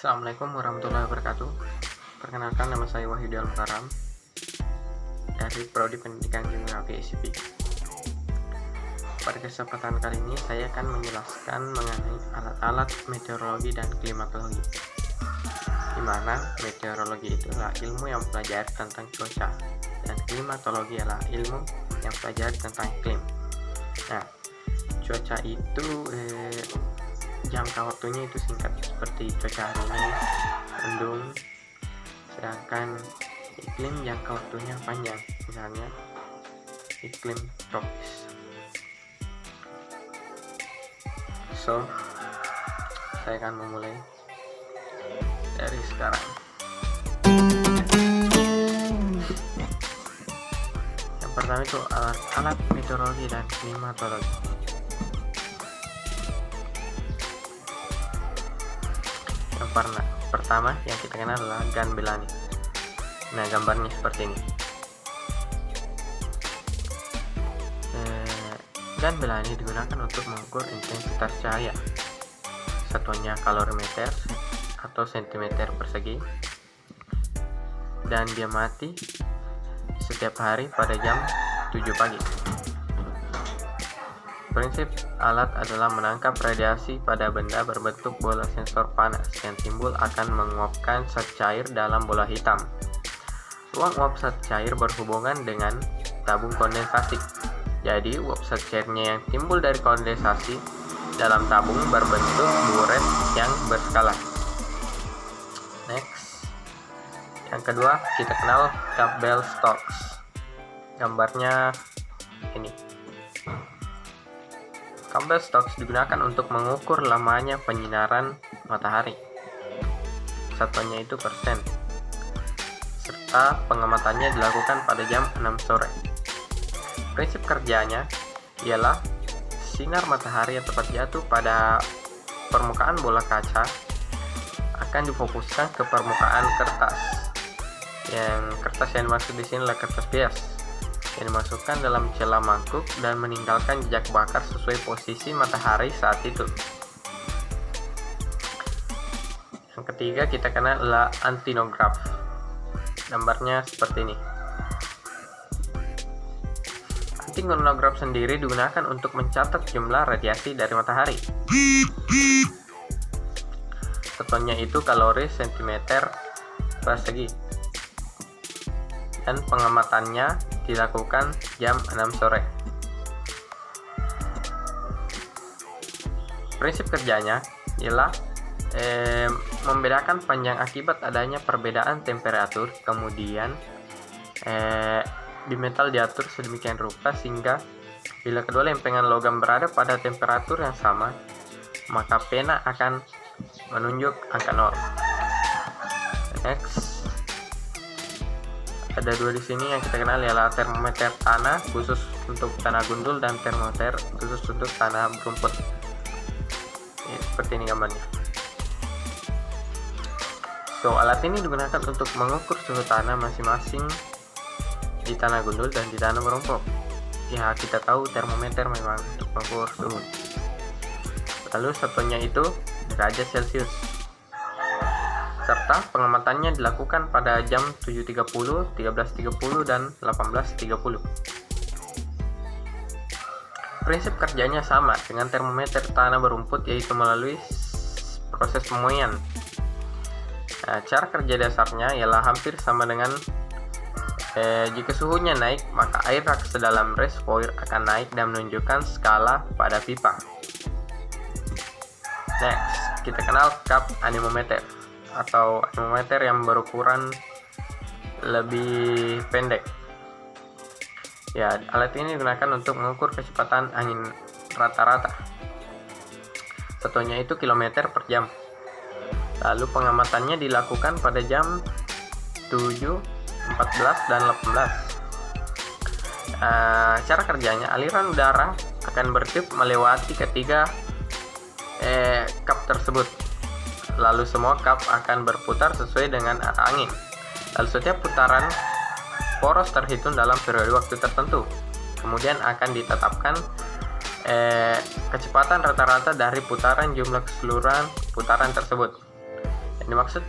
Assalamualaikum warahmatullahi wabarakatuh. Perkenalkan, nama saya Wahyudi Al-Mukarram dari Prodi Pendidikan Geografi ISIP. Pada kesempatan kali ini saya akan menjelaskan mengenai alat-alat meteorologi dan klimatologi, di mana meteorologi itu adalah ilmu yang mempelajari tentang cuaca dan klimatologi adalah ilmu yang mempelajari tentang iklim. Nah, cuaca itu jangka waktunya itu singkat, seperti cuaca hari ini mendung, sedangkan iklim jangka waktunya panjang, misalnya iklim tropis. Saya akan memulai dari sekarang. Yang pertama itu alat meteorologi dan klimatologi. Yang pertama yang kita kenal adalah Gan Bellani. Nah, gambarnya seperti ini. Gan Bellani digunakan untuk mengukur intensitas cahaya. Satuannya kalorimeter atau sentimeter persegi, dan dia mati setiap hari pada jam 7 pagi. Prinsip alat adalah menangkap radiasi pada benda berbentuk bola sensor panas yang timbul akan menguapkan zat cair dalam bola hitam. Ruang uap zat cair berhubungan dengan tabung kondensasi. Jadi, uap zat cairnya yang timbul dari kondensasi dalam tabung berbentuk buret yang berskala. Next. Yang kedua, kita kenal Campbell Stokes. Gambarnya ini. Campbell Stokes digunakan untuk mengukur lamanya penyinaran matahari. Satuannya itu persen. Serta pengamatannya dilakukan pada jam 6 sore. Prinsip kerjanya ialah sinar matahari yang tepat jatuh pada permukaan bola kaca akan difokuskan ke permukaan kertas. Yang kertas yang dimaksud di sini adalah kertas bias yang dimasukkan dalam celah mangkuk dan meninggalkan jejak bakar sesuai posisi matahari saat itu. Yang ketiga kita kenal adalah antinograf. Gambarnya seperti ini. Antinograf sendiri digunakan untuk mencatat jumlah radiasi dari matahari. Satuannya itu kalori sentimeter persegi, dan pengamatannya dilakukan jam 6 sore. Prinsip kerjanya ialah membedakan panjang akibat adanya perbedaan temperatur, kemudian bimetal diatur sedemikian rupa sehingga bila kedua lempengan logam berada pada temperatur yang sama, maka pena akan menunjuk angka 0. Next. Ada dua di sini yang kita kenal ialah termometer tanah khusus untuk tanah gundul dan termometer khusus untuk tanah berumput. Seperti ini gambarnya. Alat ini digunakan untuk mengukur suhu tanah masing-masing di tanah gundul dan di tanah berumput. Ya, kita tahu termometer memang untuk mengukur suhu. Lalu satunya itu derajat Celcius. Serta pengamatannya dilakukan pada jam 7.30, 13.30, dan 18.30. Prinsip kerjanya sama dengan termometer tanah berumput, yaitu melalui proses pemuaian. Nah, cara kerja dasarnya ialah hampir sama dengan jika suhunya naik, maka air sedalam reservoir akan naik dan menunjukkan skala pada pipa. Next, kita kenal cup anemometer atau anemometer yang berukuran lebih pendek. Ya, alat ini digunakan untuk mengukur kecepatan angin rata-rata. Satunya itu kilometer per jam. Lalu pengamatannya dilakukan pada jam 7, 14, dan 18. Cara kerjanya, aliran udara akan bertiup melewati ketiga cup tersebut. Lalu semua cup akan berputar sesuai dengan arah angin. Lalu setiap putaran poros terhitung dalam periode waktu tertentu. Kemudian akan ditetapkan kecepatan rata-rata dari putaran jumlah keseluruhan putaran tersebut. Yang dimaksud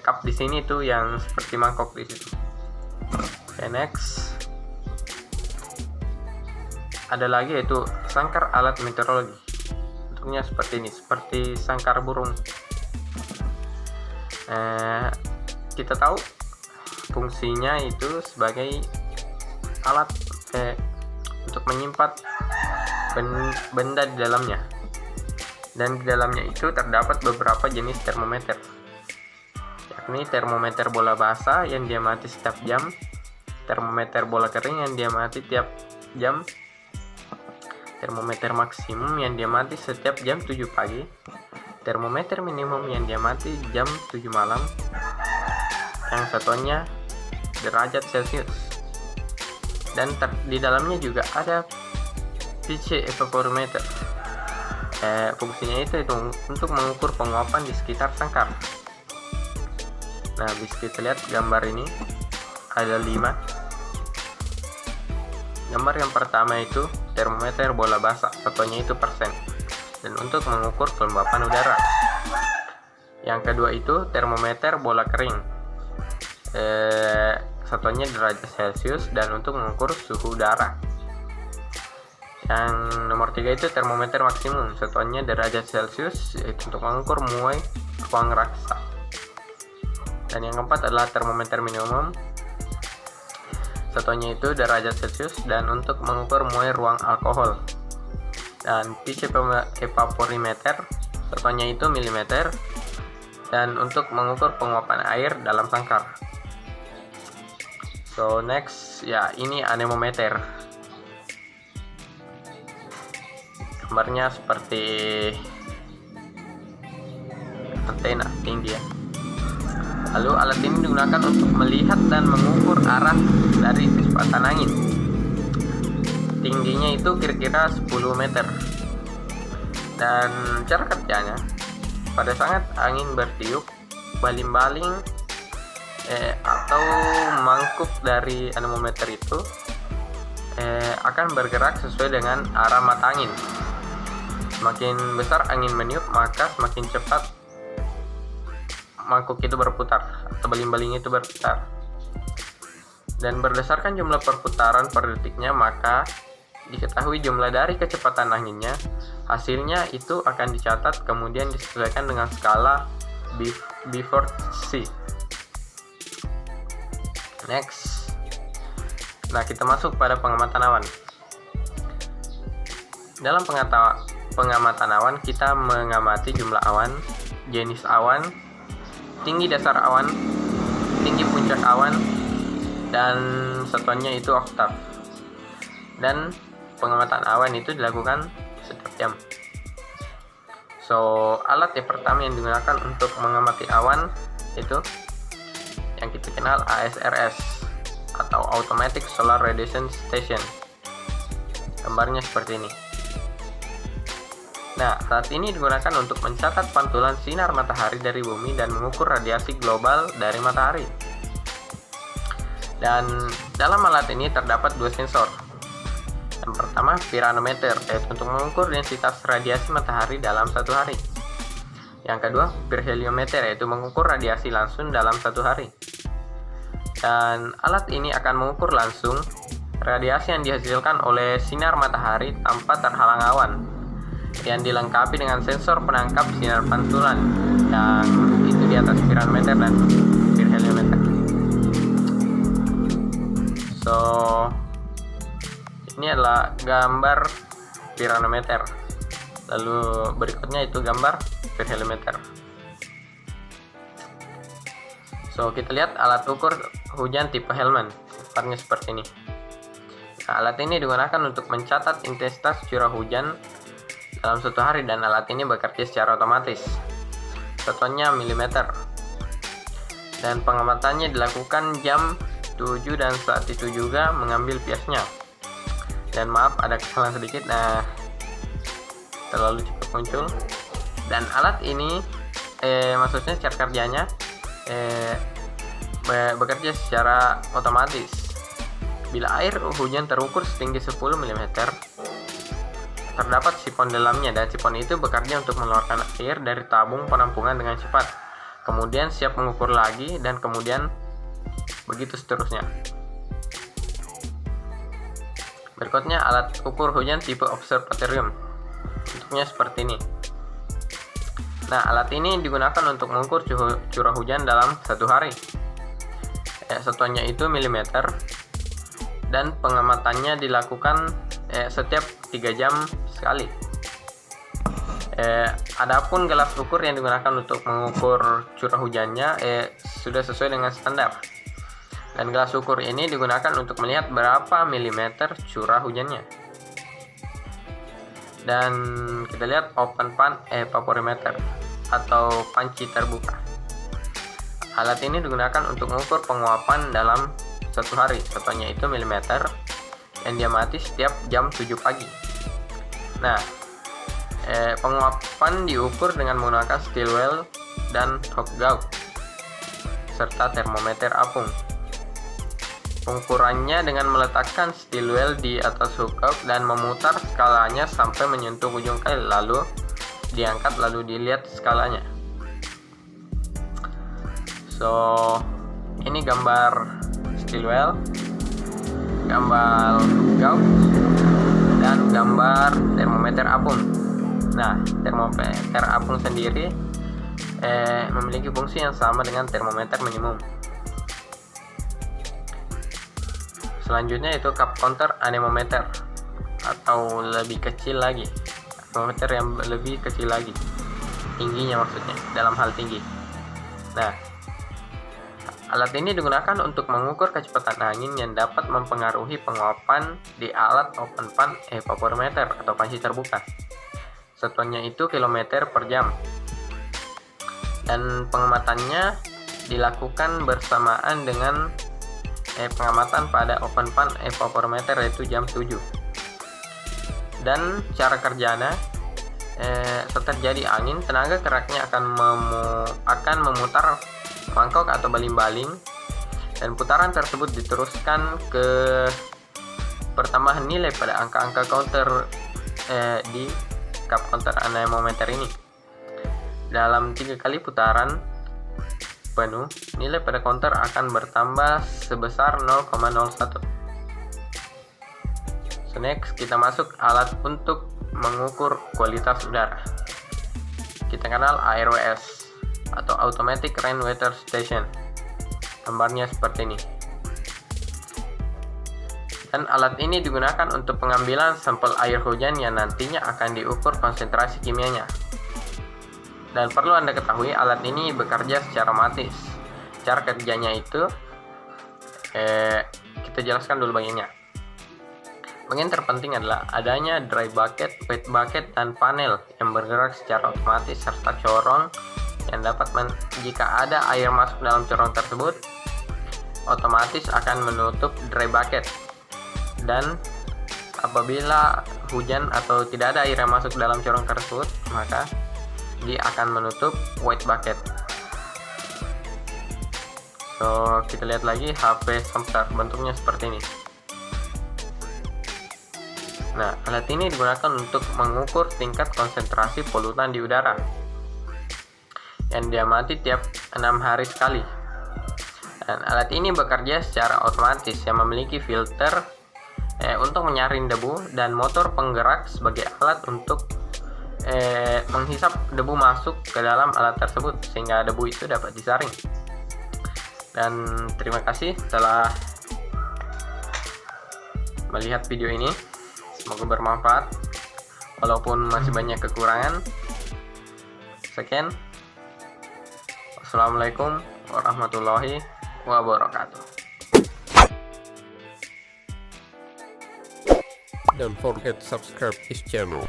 cup di sini itu yang seperti mangkok di situ. Okay, next. Ada lagi yaitu sangkar alat meteorologi. Bentuknya seperti ini, seperti sangkar burung. Kita tahu fungsinya itu sebagai alat untuk menyimpan benda di dalamnya. Dan di dalamnya itu terdapat beberapa jenis termometer, yakni termometer bola basah yang dia mati setiap jam, termometer bola kering yang dia mati tiap jam, termometer maksimum yang dia mati setiap jam 7 pagi, termometer minimum yang dia mati jam 7 malam, yang satuannya derajat Celcius. Dan di dalamnya juga ada pitch evaporimeter. Fungsinya itu untuk mengukur penguapan di sekitar sangkar. Nah, bisa kita lihat gambar ini ada 5. Gambar yang pertama itu termometer bola basah, satuannya itu persen, dan untuk mengukur kelembapan udara. Yang kedua itu termometer bola kering, satuannya derajat Celcius dan untuk mengukur suhu udara. Yang nomor 3 itu termometer maksimum, satuannya derajat Celcius, yaitu untuk mengukur muai ruang raksa. Dan yang keempat adalah termometer minimum, satuannya itu derajat Celcius dan untuk mengukur muai ruang alkohol. Dan pitch evaporimeter, satuannya itu milimeter, dan untuk mengukur penguapan air dalam sangkar. So next, ya ini anemometer. Gambarnya seperti antena tinggi ya. Lalu alat ini digunakan untuk melihat dan mengukur arah dari kecepatan angin. Tingginya itu kira-kira 10 meter. Dan cara kerjanya, pada saat angin bertiup, baling-baling atau mangkuk dari anemometer itu akan bergerak sesuai dengan arah mata angin. Semakin besar angin meniup, maka semakin cepat mangkuk itu berputar atau baling-baling itu berputar. Dan berdasarkan jumlah perputaran per detiknya, maka diketahui jumlah dari kecepatan anginnya. Hasilnya itu akan dicatat kemudian disesuaikan dengan skala Beaufort C. Next. Nah, kita masuk pada pengamatan awan. Dalam pengamatan awan, kita mengamati jumlah awan, jenis awan, tinggi dasar awan, tinggi puncak awan, dan satuannya itu oktav. Dan pengamatan awan itu dilakukan setiap jam. So, alat yang pertama yang digunakan untuk mengamati awan itu yang kita kenal ASRS atau Automatic Solar Radiation Station. Gambarnya seperti ini. Nah, saat ini digunakan untuk mencatat pantulan sinar matahari dari bumi dan mengukur radiasi global dari matahari. Dan dalam alat ini terdapat 2 sensor. Yang pertama, piranometer, yaitu untuk mengukur densitas radiasi matahari dalam satu hari. Yang kedua, pirheliometer, yaitu mengukur radiasi langsung dalam satu hari. Dan alat ini akan mengukur langsung radiasi yang dihasilkan oleh sinar matahari tanpa terhalang awan, yang dilengkapi dengan sensor penangkap sinar pantulan yang itu di atas piranometer dan pirheliometer. So, ini adalah gambar piranometer. Lalu berikutnya itu gambar pirheliometer. So, kita lihat alat ukur hujan tipe Hellman. Gambarnya seperti ini. Nah, alat ini digunakan untuk mencatat intensitas curah hujan dalam suatu hari, dan alat ini bekerja secara otomatis. Satuannya milimeter. Dan pengamatannya dilakukan jam 7 dan saat itu juga mengambil piasnya. Dan maaf ada kesalahan sedikit, nah terlalu cepat muncul. Dan alat ini maksudnya cara kerjanya bekerja secara otomatis. Bila air hujan terukur setinggi 10 mm, terdapat sifon dalamnya, dan sifon itu bekerja untuk mengeluarkan air dari tabung penampungan dengan cepat. kemudian siap mengukur lagi, dan kemudian begitu seterusnya. Berikutnya alat ukur hujan tipe observatorium. Bentuknya seperti ini. Nah, alat ini digunakan untuk mengukur curah hujan dalam satu hari. Satuannya itu milimeter, dan pengamatannya dilakukan setiap 3 jam sekali. Adapun gelas ukur yang digunakan untuk mengukur curah hujannya sudah sesuai dengan standar. Dan gelas ukur ini digunakan untuk melihat berapa milimeter curah hujannya. Dan kita lihat open pan evaporimeter atau panci terbuka. Alat ini digunakan untuk mengukur penguapan dalam satu hari. Satuannya itu milimeter, dan dia mati setiap jam 7 pagi. Nah, penguapan diukur dengan menggunakan steel well dan hot gauge serta termometer apung. Pengukurannya dengan meletakkan steel well di atas hook gauge dan memutar skalanya sampai menyentuh ujung kail, lalu diangkat, lalu dilihat skalanya. So, ini gambar steel well, gambar hook gauge, dan gambar termometer apung. Nah, termometer apung sendiri memiliki fungsi yang sama dengan termometer minimum. Selanjutnya itu cup counter anemometer, atau lebih kecil lagi, anemometer yang lebih kecil lagi, tingginya maksudnya, dalam hal tinggi. Nah, alat ini digunakan untuk mengukur kecepatan angin yang dapat mempengaruhi penguapan di alat open pan evaporimeter atau panci terbuka. Satuannya itu kilometer per jam. Dan pengamatannya dilakukan bersamaan dengan pengamatan pada open pan evaporimeter, yaitu jam 7. Dan cara kerjanya, setelah terjadi angin, tenaga geraknya akan memutar mangkok atau baling-baling, dan putaran tersebut diteruskan ke pertambahan nilai pada angka-angka counter di cup counter anemometer ini. Dalam 3 kali putaran penuh, nilai pada counter akan bertambah sebesar 0,01. So next, kita masuk alat untuk mengukur kualitas udara. Kita kenal ARWS atau Automatic Rain Weather Station. Gambarnya seperti ini. Dan alat ini digunakan untuk pengambilan sampel air hujan yang nantinya akan diukur konsentrasi kimianya. Dan perlu Anda ketahui, alat ini bekerja secara otomatis. Cara kerjanya itu kita jelaskan dulu bagiannya. Bagian terpenting adalah adanya dry bucket, wet bucket, dan panel yang bergerak secara otomatis serta corong yang dapat jika ada air masuk dalam corong tersebut, otomatis akan menutup dry bucket. Dan apabila hujan atau tidak ada air yang masuk dalam corong tersebut, maka dia akan menutup wet bucket. So, kita lihat lagi HP Samsung, bentuknya seperti ini. Nah, alat ini digunakan untuk mengukur tingkat konsentrasi polutan di udara yang diamati tiap 6 hari sekali. Dan alat ini bekerja secara otomatis yang memiliki filter untuk menyaring debu dan motor penggerak sebagai alat untuk menghisap debu masuk ke dalam alat tersebut sehingga debu itu dapat disaring. Dan terima kasih telah melihat video ini, semoga bermanfaat walaupun masih banyak kekurangan. Sekian, wassalamualaikum warahmatullahi wabarakatuh. Don't forget to subscribe this channel.